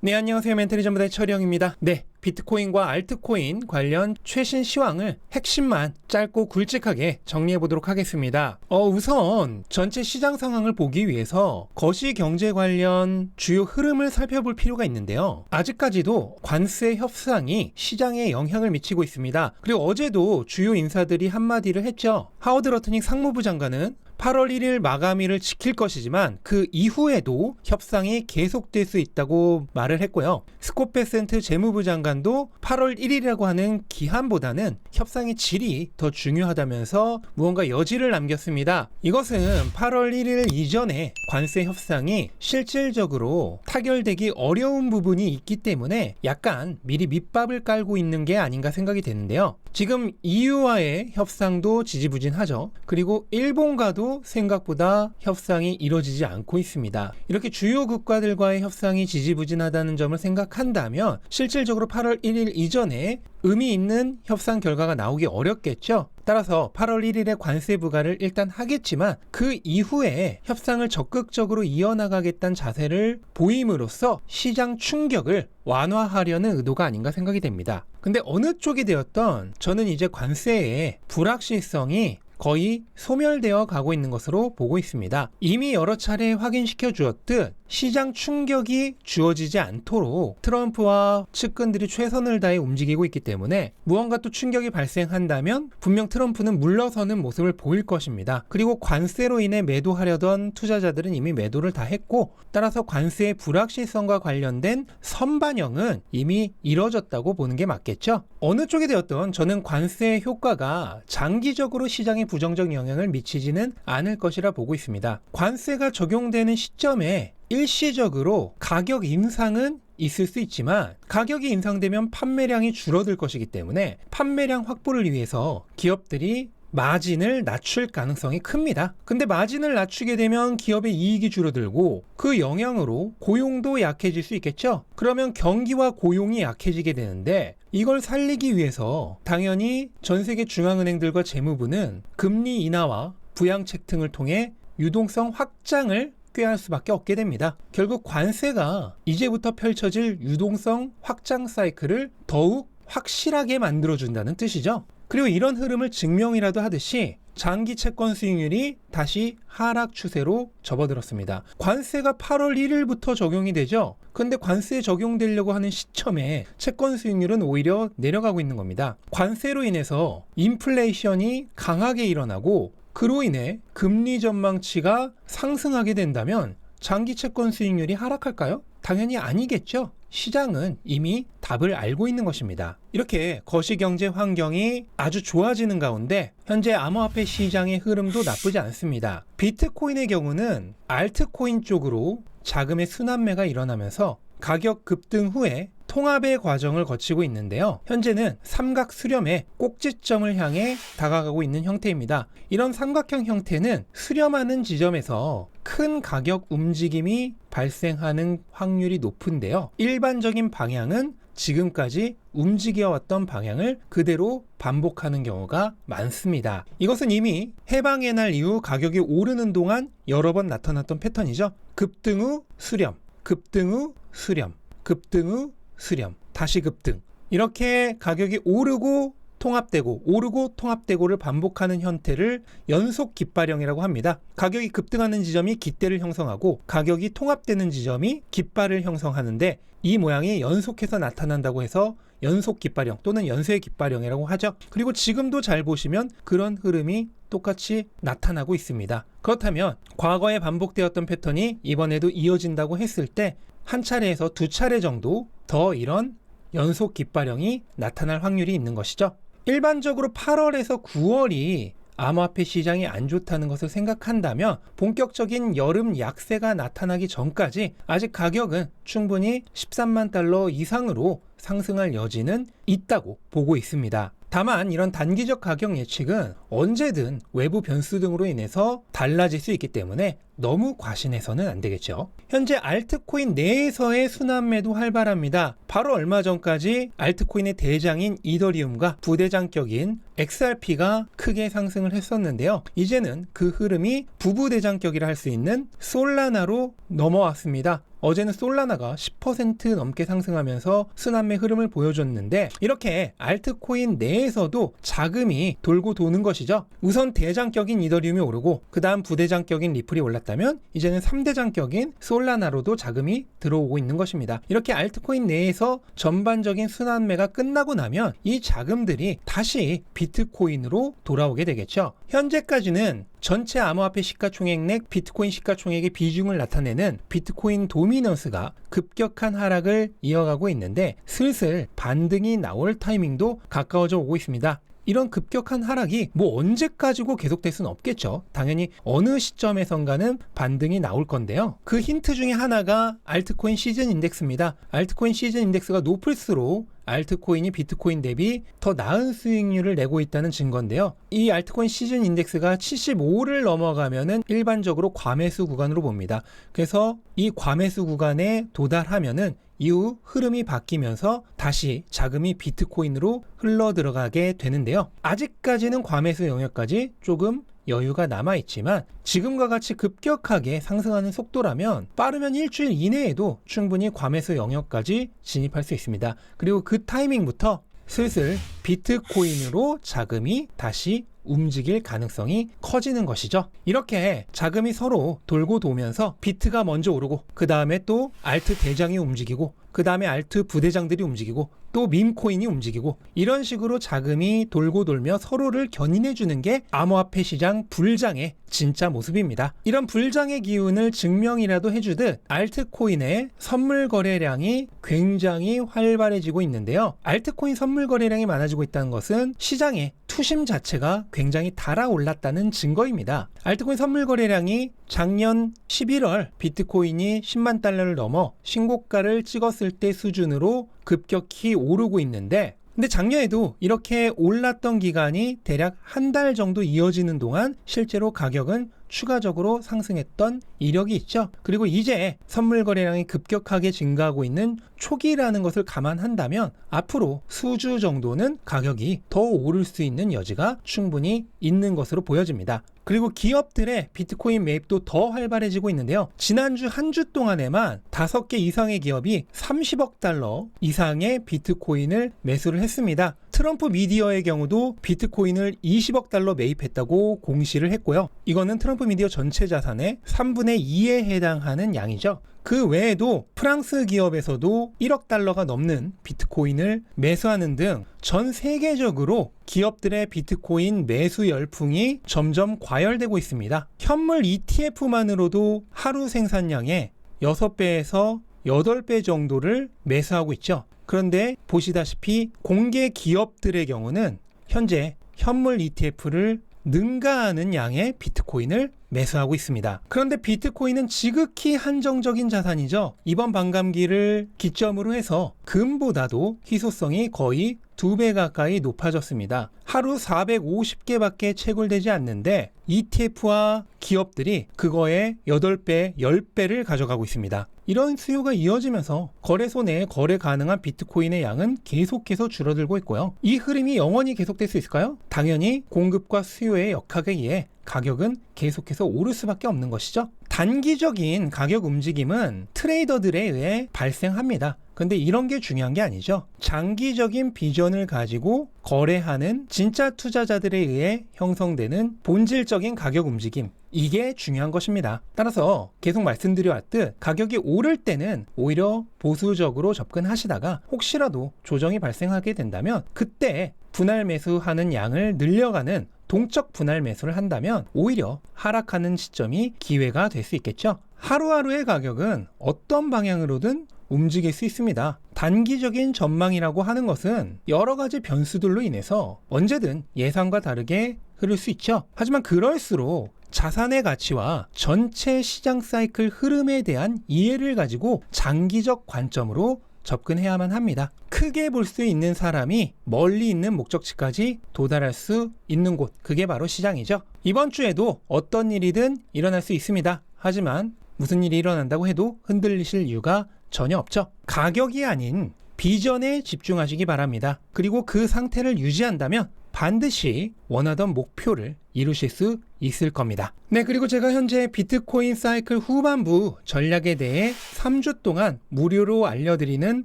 네, 안녕하세요. 멘토리 전부다의 철영입니다. 네, 비트코인과 알트코인 관련 최신 시황을 핵심만 짧고 굵직하게 정리해 보도록 하겠습니다. 우선 전체 시장 상황을 보기 위해서 거시경제 관련 주요 흐름을 살펴볼 필요가 있는데요. 아직까지도 관세 협상이 시장에 영향을 미치고 있습니다. 그리고 어제도 주요 인사들이 한마디를 했죠. 하워드 러트닉 상무부 장관은 8월 1일 마감일을 지킬 것이지만 그 이후에도 협상이 계속될 수 있다고 말을 했고요. 스콧 베센트 재무부 장관도 8월 1일이라고 하는 기한보다는 협상의 질이 더 중요하다면서 무언가 여지를 남겼습니다. 이것은 8월 1일 이전에 관세 협상이 실질적으로 타결되기 어려운 부분이 있기 때문에 약간 미리 밑밥을 깔고 있는 게 아닌가 생각이 되는데요. 지금 EU와의 협상도 지지부진하죠. 그리고 일본과도 생각보다 협상이 이루어지지 않고 있습니다. 이렇게 주요 국가들과의 협상이 지지부진하다는 점을 생각한다면 실질적으로 8월 1일 이전에 의미 있는 협상 결과가 나오기 어렵겠죠. 따라서 8월 1일에 관세 부과를 일단 하겠지만 그 이후에 협상을 적극적으로 이어나가겠다는 자세를 보임으로써 시장 충격을 완화하려는 의도가 아닌가 생각이 됩니다. 근데 어느 쪽이 되었던 저는 이제 관세의 불확실성이 거의 소멸되어 가고 있는 것으로 보고 있습니다. 이미 여러 차례 확인시켜 주었듯 시장 충격이 주어지지 않도록 트럼프와 측근들이 최선을 다해 움직이고 있기 때문에 무언가 또 충격이 발생한다면 분명 트럼프는 물러서는 모습을 보일 것입니다. 그리고 관세로 인해 매도하려던 투자자들은 이미 매도를 다 했고 따라서 관세의 불확실성과 관련된 선반영은 이미 이뤄졌다고 보는 게 맞겠죠. 어느 쪽이 되었든 저는 관세의 효과가 장기적으로 시장에 부정적 영향을 미치지는 않을 것이라 보고 있습니다. 관세가 적용되는 시점에 일시적으로 가격 인상은 있을 수 있지만 가격이 인상되면 판매량이 줄어들 것이기 때문에 판매량 확보를 위해서 기업들이 마진을 낮출 가능성이 큽니다. 근데 마진을 낮추게 되면 기업의 이익이 줄어들고 그 영향으로 고용도 약해질 수 있겠죠. 그러면 경기와 고용이 약해지게 되는데 이걸 살리기 위해서 당연히 전 세계 중앙은행들과 재무부는 금리 인하와 부양책 등을 통해 유동성 확장을 꾀할 수밖에 없게 됩니다. 결국 관세가 이제부터 펼쳐질 유동성 확장 사이클을 더욱 확실하게 만들어준다는 뜻이죠. 그리고 이런 흐름을 증명이라도 하듯이 장기 채권 수익률이 다시 하락 추세로 접어들었습니다. 관세가 8월 1일부터 적용이 되죠. 근데 관세에 적용되려고 하는 시점에 채권 수익률은 오히려 내려가고 있는 겁니다. 관세로 인해서 인플레이션이 강하게 일어나고 그로 인해 금리 전망치가 상승하게 된다면 장기 채권 수익률이 하락할까요? 당연히 아니겠죠. 시장은 이미 답을 알고 있는 것입니다. 이렇게 거시경제 환경이 아주 좋아지는 가운데 현재 암호화폐 시장의 흐름도 나쁘지 않습니다. 비트코인의 경우는 알트코인 쪽으로 자금의 순환매가 일어나면서 가격 급등 후에 통합의 과정을 거치고 있는데요. 현재는 삼각 수렴의 꼭지점을 향해 다가가고 있는 형태입니다. 이런 삼각형 형태는 수렴하는 지점에서 큰 가격 움직임이 발생하는 확률이 높은데요. 일반적인 방향은 지금까지 움직여왔던 방향을 그대로 반복하는 경우가 많습니다. 이것은 이미 해방의 날 이후 가격이 오르는 동안 여러 번 나타났던 패턴이죠. 급등 후 수렴, 급등 후 수렴, 급등 후 수렴, 다시 급등. 이렇게 가격이 오르고 통합되고 오르고 통합되고를 반복하는 형태를 연속 깃발형이라고 합니다. 가격이 급등하는 지점이 깃대를 형성하고 가격이 통합되는 지점이 깃발을 형성하는데 이 모양이 연속해서 나타난다고 해서 연속 깃발형 또는 연쇄 깃발형이라고 하죠. 그리고 지금도 잘 보시면 그런 흐름이 똑같이 나타나고 있습니다. 그렇다면 과거에 반복되었던 패턴이 이번에도 이어진다고 했을 때 한 차례에서 두 차례 정도 더 이런 연속 깃발형이 나타날 확률이 있는 것이죠. 일반적으로 8월에서 9월이 암호화폐 시장이 안 좋다는 것을 생각한다면 본격적인 여름 약세가 나타나기 전까지 아직 가격은 충분히 13만 달러 이상으로 상승할 여지는 있다고 보고 있습니다. 다만 이런 단기적 가격 예측은 언제든 외부 변수 등으로 인해서 달라질 수 있기 때문에 너무 과신해서는 안 되겠죠. 현재 알트코인 내에서의 순환매도 활발합니다. 바로 얼마 전까지 알트코인의 대장인 이더리움과 부대장격인 XRP가 크게 상승을 했었는데요. 이제는 그 흐름이 부부대장격이라 할 수 있는 솔라나로 넘어왔습니다. 어제는 솔라나가 10% 넘게 상승하면서 순환매 흐름을 보여줬는데 이렇게 알트코인 내에서도 자금이 돌고 도는 것이죠. 우선 대장격인 이더리움이 오르고 그 다음 부대장격인 리플이 올랐다면 이제는 3대장격인 솔라나로도 자금이 들어오고 있는 것입니다. 이렇게 알트코인 내에서 전반적인 순환매가 끝나고 나면 이 자금들이 다시 비트코인으로 돌아오게 되겠죠. 현재까지는 전체 암호화폐 시가총액 내 비트코인 시가총액의 비중을 나타내는 비트코인 도미넌스가 급격한 하락을 이어가고 있는데 슬슬 반등이 나올 타이밍도 가까워져 오고 있습니다. 이런 급격한 하락이 뭐 언제까지고 계속될 수는 없겠죠. 당연히 어느 시점에선가는 반등이 나올 건데요. 그 힌트 중에 하나가 알트코인 시즌 인덱스입니다. 알트코인 시즌 인덱스가 높을수록 알트코인이 비트코인 대비 더 나은 수익률을 내고 있다는 증거인데요. 이 알트코인 시즌 인덱스가 75를 넘어가면은 일반적으로 과매수 구간으로 봅니다. 그래서 이 과매수 구간에 도달하면은 이후 흐름이 바뀌면서 다시 자금이 비트코인으로 흘러 들어가게 되는데요. 아직까지는 과매수 영역까지 조금 여유가 남아있지만 지금과 같이 급격하게 상승하는 속도라면 빠르면 일주일 이내에도 충분히 과매수 영역까지 진입할 수 있습니다. 그리고 그 타이밍부터 슬슬 비트코인으로 자금이 다시 움직일 가능성이 커지는 것이죠. 이렇게 자금이 서로 돌고 도면서 비트가 먼저 오르고 그 다음에 또 알트 대장이 움직이고 그 다음에 알트 부대장들이 움직이고 또 밈코인이 움직이고 이런 식으로 자금이 돌고 돌며 서로를 견인해 주는 게 암호화폐 시장 불장의 진짜 모습입니다. 이런 불장의 기운을 증명이라도 해주듯 알트코인의 선물 거래량이 굉장히 활발해지고 있는데요. 알트코인 선물 거래량이 많아지고 있다는 것은 시장의 투심 자체가 굉장히 달아올랐다는 증거입니다. 알트코인 선물 거래량이 작년 11월 비트코인이 10만 달러를 넘어 신고가를 찍었을 때 수준으로 급격히 오르고 있는데 근데 작년에도 이렇게 올랐던 기간이 대략 한 달 정도 이어지는 동안 실제로 가격은 추가적으로 상승했던 이력이 있죠. 그리고 이제 선물 거래량이 급격하게 증가하고 있는 초기라는 것을 감안한다면 앞으로 수주 정도는 가격이 더 오를 수 있는 여지가 충분히 있는 것으로 보여집니다. 그리고 기업들의 비트코인 매입도 더 활발해지고 있는데요. 지난주 한 주 동안에만 5개 이상의 기업이 30억 달러 이상의 비트코인을 매수를 했습니다. 트럼프 미디어의 경우도 비트코인을 20억 달러 매입했다고 공시를 했고요. 이거는 트럼프 미디어 전체 자산의 3분의 2에 해당하는 양이죠. 그 외에도 프랑스 기업에서도 1억 달러가 넘는 비트코인을 매수하는 등 전 세계적으로 기업들의 비트코인 매수 열풍이 점점 과열되고 있습니다. 현물 ETF만으로도 하루 생산량의 6배에서 8배 정도를 매수하고 있죠. 그런데 보시다시피 공개 기업들의 경우는 현재 현물 ETF를 능가하는 양의 비트코인을 매수하고 있습니다. 그런데 비트코인은 지극히 한정적인 자산이죠. 이번 반감기를 기점으로 해서 금보다도 희소성이 거의 2배 가까이 높아졌습니다. 하루 450개밖에 채굴되지 않는데 ETF와 기업들이 그거의 8배, 10배를 가져가고 있습니다. 이런 수요가 이어지면서 거래소 내에 거래 가능한 비트코인의 양은 계속해서 줄어들고 있고요. 이 흐름이 영원히 계속될 수 있을까요? 당연히 공급과 수요의 역학에 의해 가격은 계속해서 오를 수밖에 없는 것이죠. 단기적인 가격 움직임은 트레이더들에 의해 발생합니다. 근데 이런 게 중요한 게 아니죠. 장기적인 비전을 가지고 거래하는 진짜 투자자들에 의해 형성되는 본질적인 가격 움직임, 이게 중요한 것입니다. 따라서 계속 말씀드려왔듯 가격이 오를 때는 오히려 보수적으로 접근하시다가 혹시라도 조정이 발생하게 된다면 그때 분할 매수하는 양을 늘려가는 동적 분할 매수를 한다면 오히려 하락하는 시점이 기회가 될 수 있겠죠. 하루하루의 가격은 어떤 방향으로든 움직일 수 있습니다. 단기적인 전망이라고 하는 것은 여러 가지 변수들로 인해서 언제든 예상과 다르게 흐를 수 있죠. 하지만 그럴수록 자산의 가치와 전체 시장 사이클 흐름에 대한 이해를 가지고 장기적 관점으로 접근해야만 합니다. 크게 볼 수 있는 사람이 멀리 있는 목적지까지 도달할 수 있는 곳, 그게 바로 시장이죠. 이번 주에도 어떤 일이든 일어날 수 있습니다. 하지만 무슨 일이 일어난다고 해도 흔들리실 이유가 전혀 없죠. 가격이 아닌 비전에 집중하시기 바랍니다. 그리고 그 상태를 유지한다면 반드시 원하던 목표를 이루실 수 있을 겁니다. 네, 그리고 제가 현재 비트코인 사이클 후반부 전략에 대해 3주 동안 무료로 알려드리는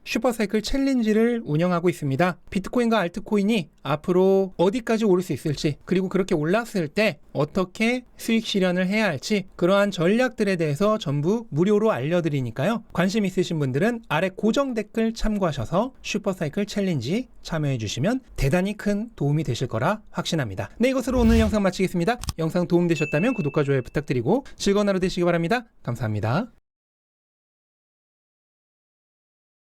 슈퍼사이클 챌린지를 운영하고 있습니다. 비트코인과 알트코인이 앞으로 어디까지 오를 수 있을지, 그리고 그렇게 올랐을 때 어떻게 수익 실현을 해야 할지, 그러한 전략들에 대해서 전부 무료로 알려드리니까요. 관심 있으신 분들은 아래 고정 댓글 참고하셔서 슈퍼사이클 챌린지 참여해 주시면 대단히 큰 도움이 되실 거라 확신합니다. 네, 이것으로 오늘 영상 마치겠습니다. 영상 도움되셨다면 구독과 좋아요 부탁드리고 즐거운 하루 되시기 바랍니다. 감사합니다.